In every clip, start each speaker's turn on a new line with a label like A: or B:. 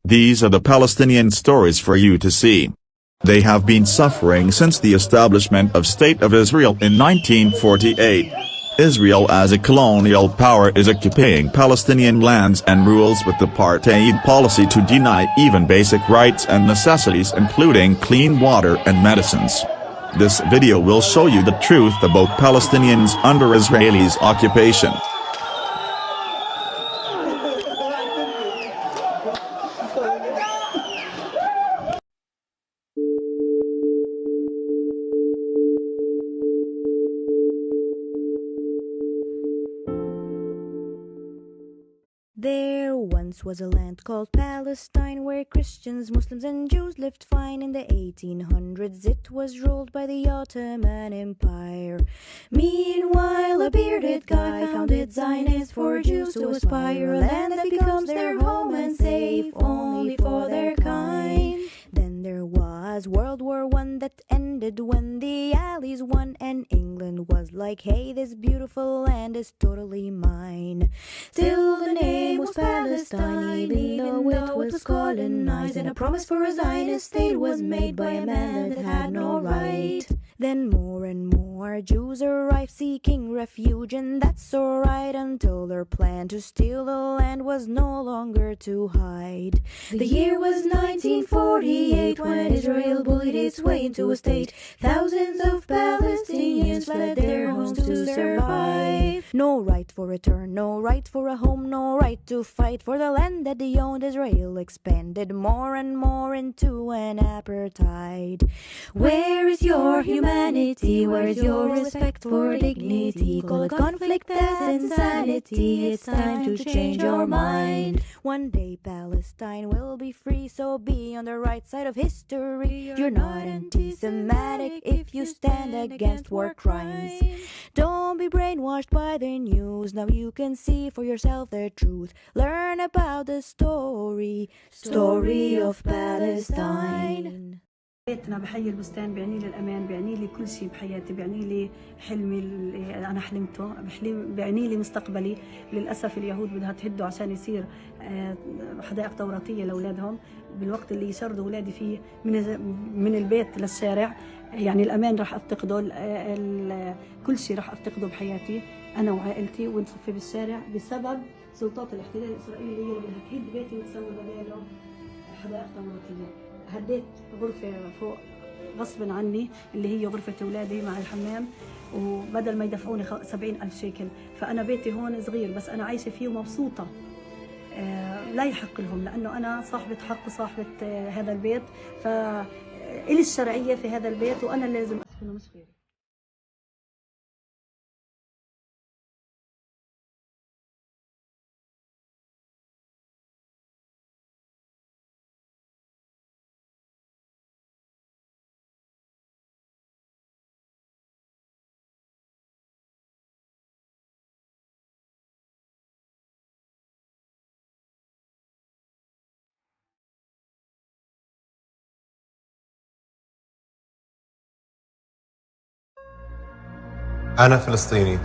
A: These are the Palestinian stories for you to see. They have been suffering since the establishment of State of Israel in 1948. Israel as a colonial power is occupying Palestinian lands and rules with the apartheid policy to deny even basic rights and necessities including clean water and medicines. This video will show you the truth about Palestinians under Israelis' occupation.
B: There once was a land called Palestine where Christians, Muslims and Jews lived fine. In the 1800s it was ruled by the Ottoman Empire. Meanwhile a bearded guy founded Zionists for Jews to aspire, a land that becomes their home and safe only for their kind. Then there was World War I that ended when the Allies won, and England was like, hey, this beautiful land is totally mine. Still the name was Palestine, even though it was colonized, and a promise for a Zionist state was made by a man that had no right. Then more and more Jews arrived seeking refuge, and that's alright until their plan to steal the land was no longer to hide. The year was 1948 when Israel bullied its way into a state. Thousands of Palestinians fled their homes to survive. No right for return, no right for a home, no right to fight for the land that they owned. Israel expanded more and more into an apartheid. Where is your humanity? Where is your respect for dignity? Call it conflict, that's insanity. It's time to change your mind. One day Palestine will be free, so be on the right side of history. You're not anti-Semitic if you stand against war crimes. Don't be brainwashed by the news. Now you can see for yourself the truth. Learn about the story of Palestine.
C: أنا بحيي البستان، بيعني لي الأمان، بيعني لي كل شيء بحياتي، بيعني لي حلمي اللي أنا حلمته، بيعني لي مستقبلي. للأسف اليهود بدها تهده عشان يصير حدائق دوراتية لأولادهم، بالوقت اللي يشردوا أولادي فيه من البيت للشارع. يعني الأمان راح أفتقده، كل شيء راح أفتقده بحياتي أنا وعائلتي، ونصفي بالشارع بسبب سلطات الاحتلال الإسرائيلي اللي بدها تهد بيتي وتسوي بداله حدائق دوراتية. هديت غرفة فوق غصبا عني اللي هي غرفة أولادي مع الحمام، وبدل ما يدفعوني 70,000 شيكل. فأنا بيتي هون صغير بس أنا عايشة فيه ومبسوطة. لا يحق لهم، لأنه أنا صاحبة حق وصاحبة هذا البيت، فإلي الشرعية في هذا البيت وأنا لازم أسكنه مش غيري.
D: أنا فلسطيني.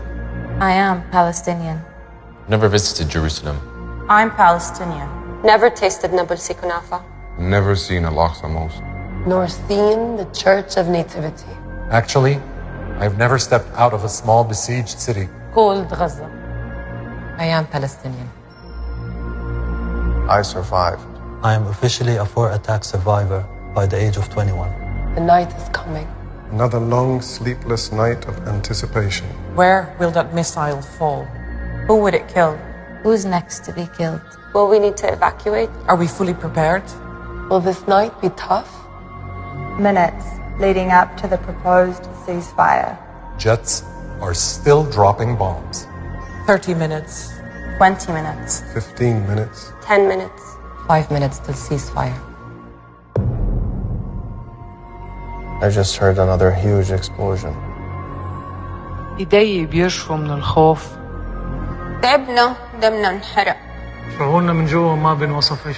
E: I am Palestinian.
F: Never visited Jerusalem.
E: I'm Palestinian.
G: Never tasted Nabulsi Kunafa.
H: Never seen Al-Aqsa Mosque.
G: Nor seen the Church of Nativity.
D: Actually, I've never stepped out of a small besieged city.
E: Called Gaza. I am Palestinian.
H: I survived.
I: I am officially a war-attack survivor by the age of 21.
G: The night is coming.
H: Another long, sleepless night of anticipation.
E: Where will that missile fall? Who would it kill?
J: Who's next to be killed?
G: Will we need to evacuate?
E: Are we fully prepared?
G: Will this night be tough?
K: Minutes leading up to the proposed ceasefire.
D: Jets are still dropping bombs.
E: 30 minutes.
K: 20 minutes.
H: 15 minutes.
G: 10 minutes.
E: 5 minutes till ceasefire.
H: I just heard another huge explosion.
L: ايدي بيرشفوا من الخوف.
G: تعبنا دمنا انحرق.
L: شعورنا من جوا ما بنوصفش.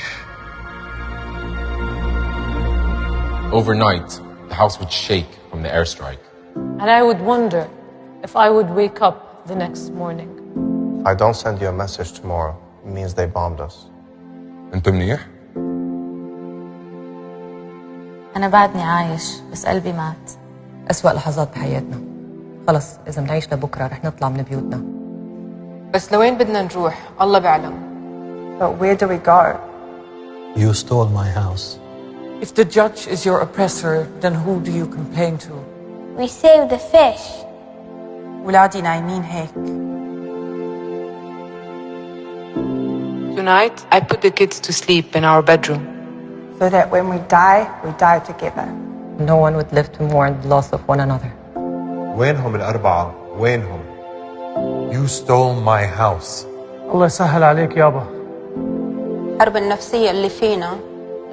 F: Overnight, the house would shake from the airstrike.
E: And I would wonder if I would wake up the next morning.
H: If I don't send you a message tomorrow, it means they bombed us.
F: أنت منيح؟
J: أنا بعدني عايش بس قلبي مات.
E: أسوأ لحظات بحياتنا. خلص إذا منعيش لبكرة رح نطلع من بيوتنا.
G: بس لوين بدنا نروح الله بيعلم.
K: But where do we go?
I: You stole my house.
E: If the judge is your oppressor, then who do you complain to?
M: We saved the fish.
K: ولادي نايمين هيك.
E: Tonight, I put the kids to sleep in our bedroom.
K: So that when we die together.
E: No one would live to mourn the loss of one another.
H: وينهم الأربعة؟ وينهم؟
D: You stole my house.
L: الله يسهل عليك يابا.
G: الحرب النفسية اللي فينا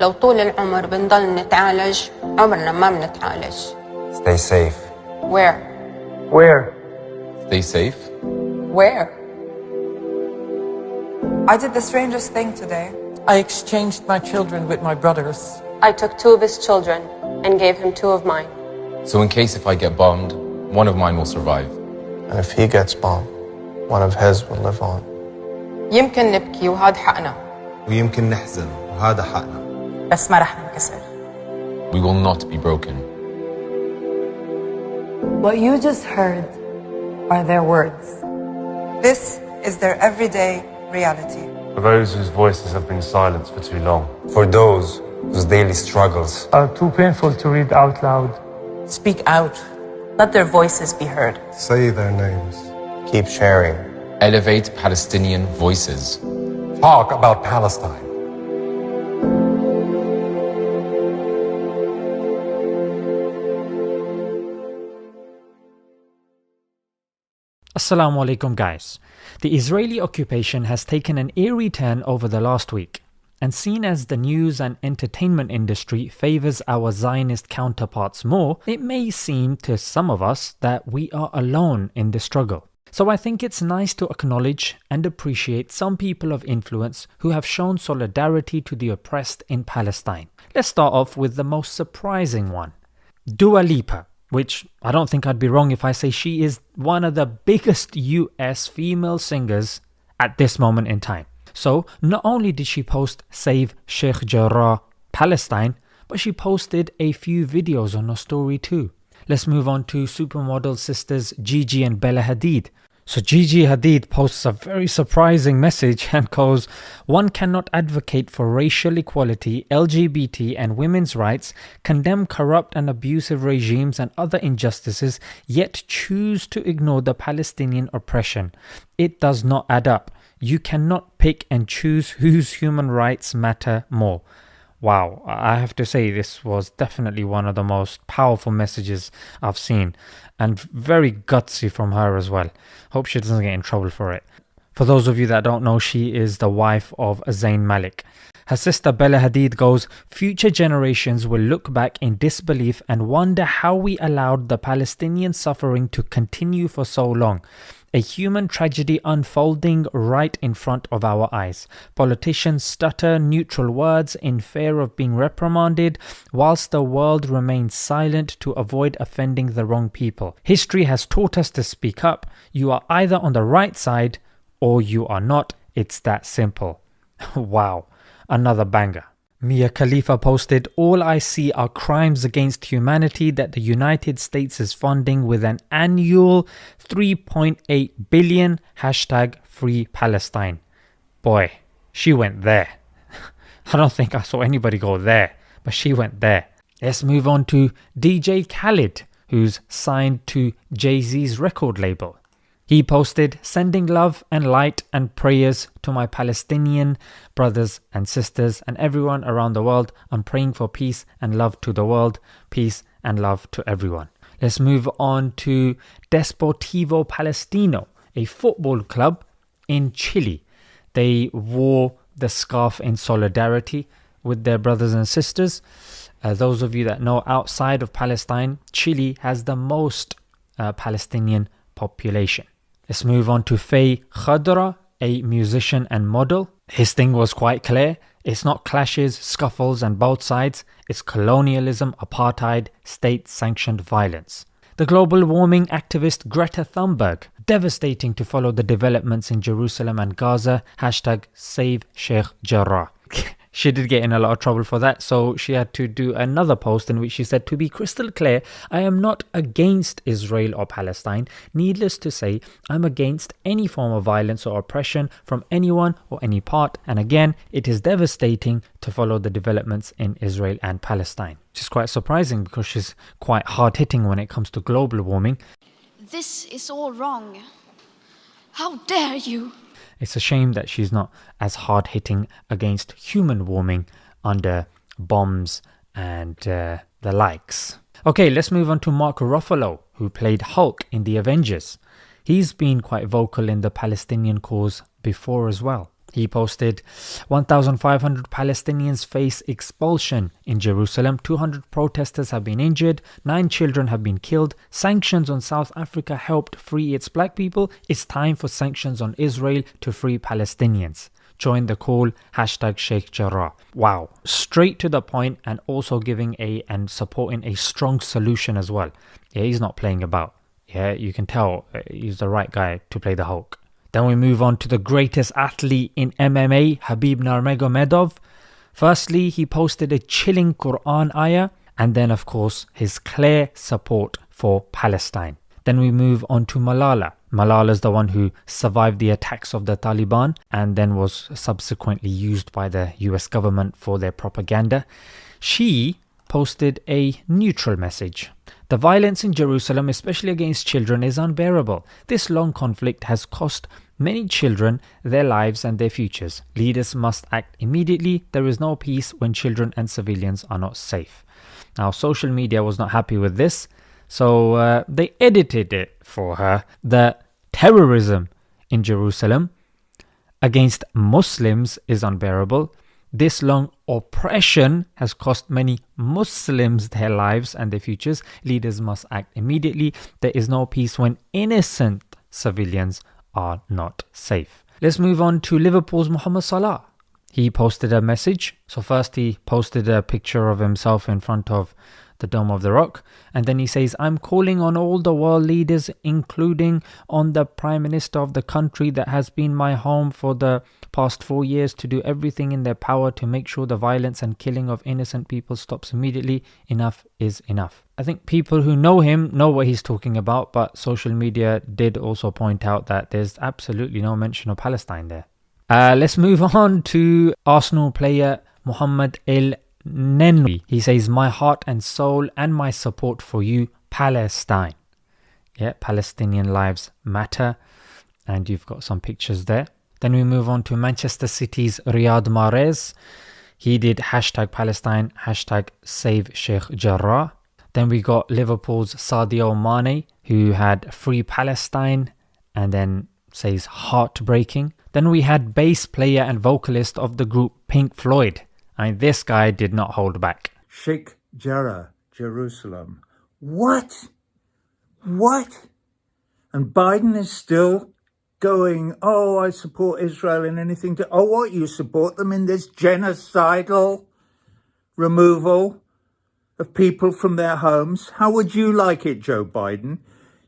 G: لو طول العمر بنضل نتعالج عمرنا ما بنتعالج.
H: Stay safe.
G: Where?
L: Where?
F: Stay safe.
G: Where?
K: I did the strangest thing today.
E: I exchanged my children with my brothers.
G: I took 2 of his children and gave him 2 of mine.
F: So in case if I get bombed, one of mine will survive.
H: And if he gets bombed, one of his will live on.
G: يمكن نبكي وهذا حقنا.
H: ويمكن نحزن وهذا حقنا.
K: بس ما رح ننكسر.
F: We will not be broken.
K: What you just heard are their words. This is their everyday reality.
N: For those whose voices have been silenced for too long.
H: For those whose daily struggles
L: Are too painful to read out loud.
E: Speak out.
K: Let their voices be heard.
N: Say their names.
H: keep sharing.
F: Elevate Palestinian voices.
D: Talk about Palestine.
O: Assalamu alaikum guys. The Israeli occupation has taken an eerie turn over the last week, and seen as the news and entertainment industry favors our Zionist counterparts more, it may seem to some of us that we are alone in the struggle. So I think it's nice to acknowledge and appreciate some people of influence who have shown solidarity to the oppressed in Palestine. Let's start off with the most surprising one. Dua Lipa, which I don't think I'd be wrong if I say she is one of the biggest US female singers at this moment in time. So not only did she post Save Sheikh Jarrah, Palestine, but she posted a few videos on her story too. Let's move on to supermodel sisters Gigi and Bella Hadid. So Gigi Hadid posts a very surprising message and goes, "One cannot advocate for racial equality, LGBT and women's rights, condemn corrupt and abusive regimes and other injustices, yet choose to ignore the Palestinian oppression. It does not add up. You cannot pick and choose whose human rights matter more." Wow, I have to say this was definitely one of the most powerful messages I've seen, and very gutsy from her as well. Hope she doesn't get in trouble for it. For those of you that don't know, she is the wife of Zayn Malik. Her sister Bella Hadid goes, "Future generations will look back in disbelief and wonder how we allowed the Palestinian suffering to continue for so long. A human tragedy unfolding right in front of our eyes. Politicians stutter neutral words in fear of being reprimanded, whilst the world remains silent to avoid offending the wrong people. History has taught us to speak up. You are either on the right side or you are not. It's that simple." Wow, another banger. Mia Khalifa posted, "All I see are crimes against humanity that the United States is funding with an annual 3.8 billion #Free Palestine." Boy, she went there. I don't think I saw anybody go there, but she went there. Let's move on to DJ Khaled, who's signed to Jay-Z's record label. He posted, "Sending love and light and prayers to my Palestinian brothers and sisters and everyone around the world. I'm praying for peace and love to the world. Peace and love to everyone." Let's move on to Desportivo Palestino, a football club in Chile. They wore the scarf in solidarity with their brothers and sisters. Those of you that know, outside of Palestine, Chile has the most Palestinian population. Let's move on to Faye Khadra, a musician and model. His thing was quite clear. It's not clashes, scuffles and both sides. It's colonialism, apartheid, state-sanctioned violence. The global warming activist Greta Thunberg, devastating to follow the developments in Jerusalem and Gaza. #Save Sheikh Jarrah. She did get in a lot of trouble for that, so she had to do another post in which she said, "To be crystal clear, I am not against Israel or Palestine. Needless to say, I'm against any form of violence or oppression from anyone or any part, and again, it is devastating to follow the developments in Israel and Palestine." Which is quite surprising because she's quite hard-hitting when it comes to global warming.
P: This is all wrong. How dare you?
O: It's a shame that she's not as hard-hitting against human warming under bombs and the likes. Okay, let's move on to Mark Ruffalo, who played Hulk in The Avengers. He's been quite vocal in the Palestinian cause before as well. He posted, 1,500 Palestinians face expulsion in Jerusalem. 200 protesters have been injured. 9 children have been killed. Sanctions on South Africa helped free its black people. It's time for sanctions on Israel to free Palestinians. Join the call, #Sheikh Jarrah. Wow. Straight to the point and also giving and supporting a strong solution as well. Yeah, he's not playing about. Yeah, you can tell he's the right guy to play the Hulk. Then we move on to the greatest athlete in MMA, Khabib Nurmagomedov. Firstly, he posted a chilling Quran ayah, and then of course his clear support for Palestine. Then we move on to Malala. Malala is the one who survived the attacks of the Taliban and then was subsequently used by the US government for their propaganda. She posted a neutral message. The violence in Jerusalem, especially against children, is unbearable. This long conflict has cost many children their lives and their futures. Leaders must act immediately. There is no peace when children and civilians are not safe. Now, social media was not happy with this, so they edited it for her. The terrorism in Jerusalem against Muslims is unbearable. This long oppression has cost many Muslims their lives and their futures. Leaders must act immediately. There is no peace when innocent civilians are not safe. Let's move on to Liverpool's Mohamed Salah. He posted a message. So first he posted a picture of himself in front of the Dome of the Rock, and then he says, "I'm calling on all the world leaders, including on the Prime Minister of the country that has been my home for the past 4 years, to do everything in their power to make sure the violence and killing of innocent people stops immediately. Enough is enough." I think people who know him know what he's talking about, but social media did also point out that there's absolutely no mention of Palestine there. Let's move on to Arsenal player Mohamed El Nenwi. He says, "My heart and soul and my support for you, Palestine." Yeah, Palestinian lives matter. And you've got some pictures there. Then we move on to Manchester City's Riyad Mahrez. He did #Palestine, #Save Sheikh Jarrah. Then we got Liverpool's Sadio Mane, who had Free Palestine and then says heartbreaking. Then we had bass player and vocalist of the group Pink Floyd. And this guy did not hold back.
Q: Sheikh Jarrah, Jerusalem. What? What? And Biden is still going, "Oh, I support Israel in anything to..." Oh, what? You support them in this genocidal removal of people from their homes? How would you like it, Joe Biden?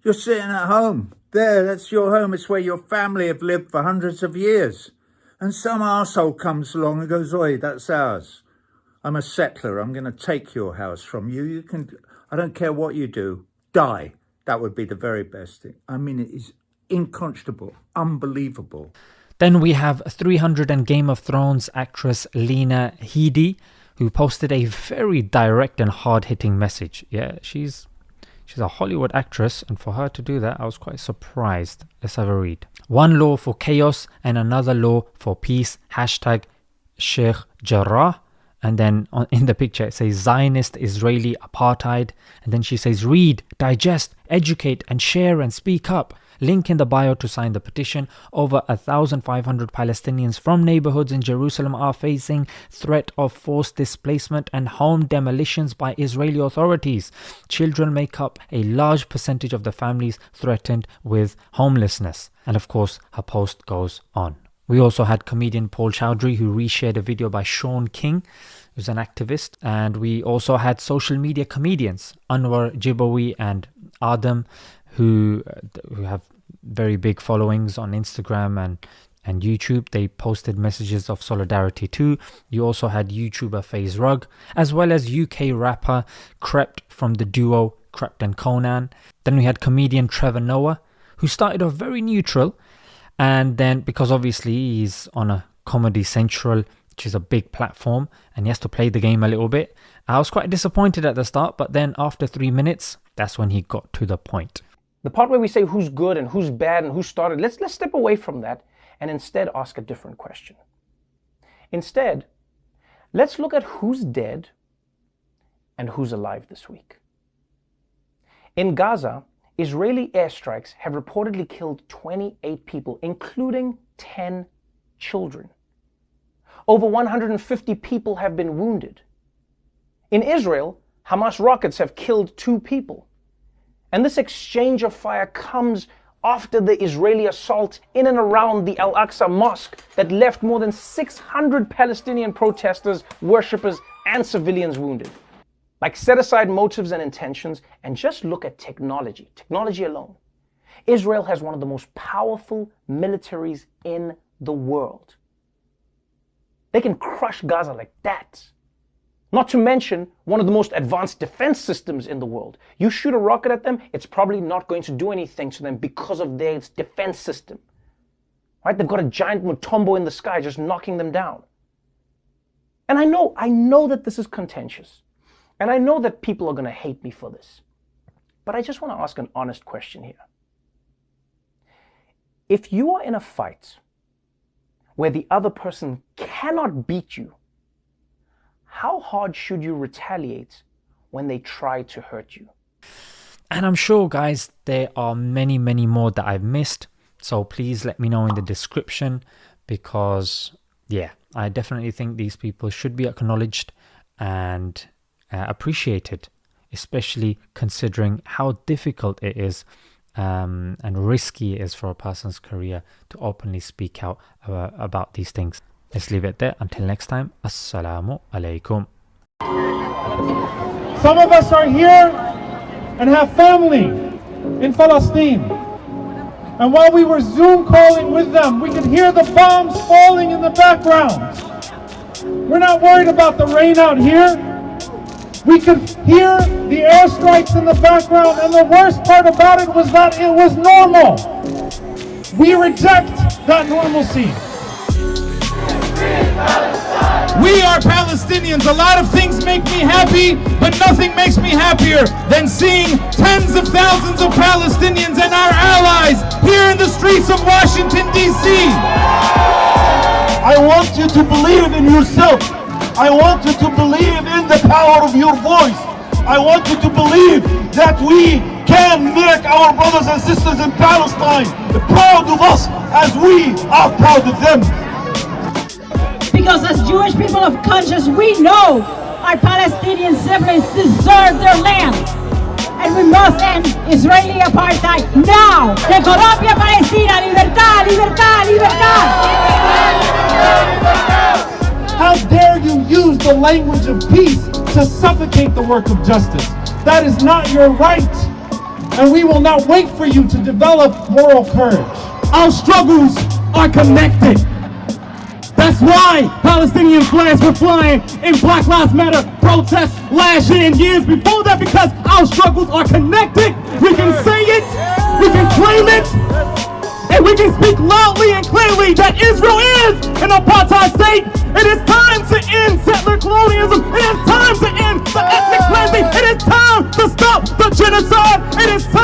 Q: You're sitting at home. There, that's your home. It's where your family have lived for hundreds of years. And some arsehole comes along and goes, "Oi, that's ours. I'm a settler. I'm going to take your house from you. You can, I don't care what you do. Die." That would be the very best thing. I mean, it is inconscionable, unbelievable.
O: Then we have 300 and Game of Thrones actress Lena Headey, who posted a very direct and hard-hitting message. Yeah, she's a Hollywood actress, and for her to do that, I was quite surprised. Let's have a read. "One law for chaos and another law for peace. #Sheikh Jarrah." And then in the picture it says Zionist Israeli apartheid. And then she says, "Read, digest, educate and share and speak up." Link in the bio to sign the petition. Over 1,500 Palestinians from neighborhoods in Jerusalem are facing threat of forced displacement and home demolitions by Israeli authorities. Children make up a large percentage of the families threatened with homelessness. And of course, her post goes on. We also had comedian Paul Chowdhury, who reshared a video by Sean King, who's an activist. And we also had social media comedians, Anwar Jibawi and Adam, who have very big followings on Instagram and and YouTube, they posted messages of solidarity too. You also had YouTuber FaZe Rug, as well as UK rapper Krept from the duo Krept and Conan. Then we had comedian Trevor Noah, who started off very neutral, and then because obviously he's on a Comedy Central, which is a big platform, and he has to play the game a little bit. I was quite disappointed at the start, but then after 3 minutes, that's when he got to the point.
R: The part where we say who's good and who's bad and who started, let's step away from that and instead ask a different question. Instead, let's look at who's dead and who's alive this week. In Gaza, Israeli airstrikes have reportedly killed 28 people, including 10 children. Over 150 people have been wounded. In Israel, Hamas rockets have killed 2 people. And this exchange of fire comes after the Israeli assault in and around the Al-Aqsa Mosque that left more than 600 Palestinian protesters, worshippers, and civilians wounded. Like, set aside motives and intentions and just look at technology alone. Israel has one of the most powerful militaries in the world. They can crush Gaza like that. Not to mention one of the most advanced defense systems in the world. You shoot a rocket at them, it's probably not going to do anything to them because of their defense system. Right? They've got a giant Mutombo in the sky just knocking them down. And I know that this is contentious. And I know that people are going to hate me for this. But I just want to ask an honest question here. If you are in a fight where the other person cannot beat you, how hard should you retaliate when they try to hurt you?
O: And I'm sure, guys, there are many, many more that I've missed. So please let me know in the description, because, yeah, I definitely think these people should be acknowledged and appreciated, especially considering how difficult it is and risky it is for a person's career to openly speak out about these things. Let's leave it there. Until next time, Assalamu alaikum.
S: Some of us are here and have family in Palestine. And while we were Zoom calling with them, we could hear the bombs falling in the background. We're not worried about the rain out here. We could hear the airstrikes in the background, and the worst part about it was that it was normal. We reject that normalcy. We are Palestinians. A lot of things make me happy, but nothing makes me happier than seeing tens of thousands of Palestinians and our allies here in the streets of Washington, D.C.
T: I want you to believe in yourself. I want you to believe in the power of your voice. I want you to believe that we can make our brothers and sisters in Palestine proud of us as we are proud of them.
U: Because as Jewish people of conscience, we know our Palestinian siblings deserve their land. And we must end Israeli apartheid now. De Colombia, Palestina, libertad, libertad, libertad.
S: How dare you use the language of peace to suffocate the work of justice? That is not your right. And we will not wait for you to develop moral courage.
T: Our struggles are connected. That's why Palestinian flags were flying in Black Lives Matter protests last year and years before that, because our struggles are connected. We can say it, we can claim it, and we can speak loudly and clearly that Israel is an apartheid state. It is time to end settler colonialism. It is time to end the ethnic cleansing. It is time to stop the genocide. It is time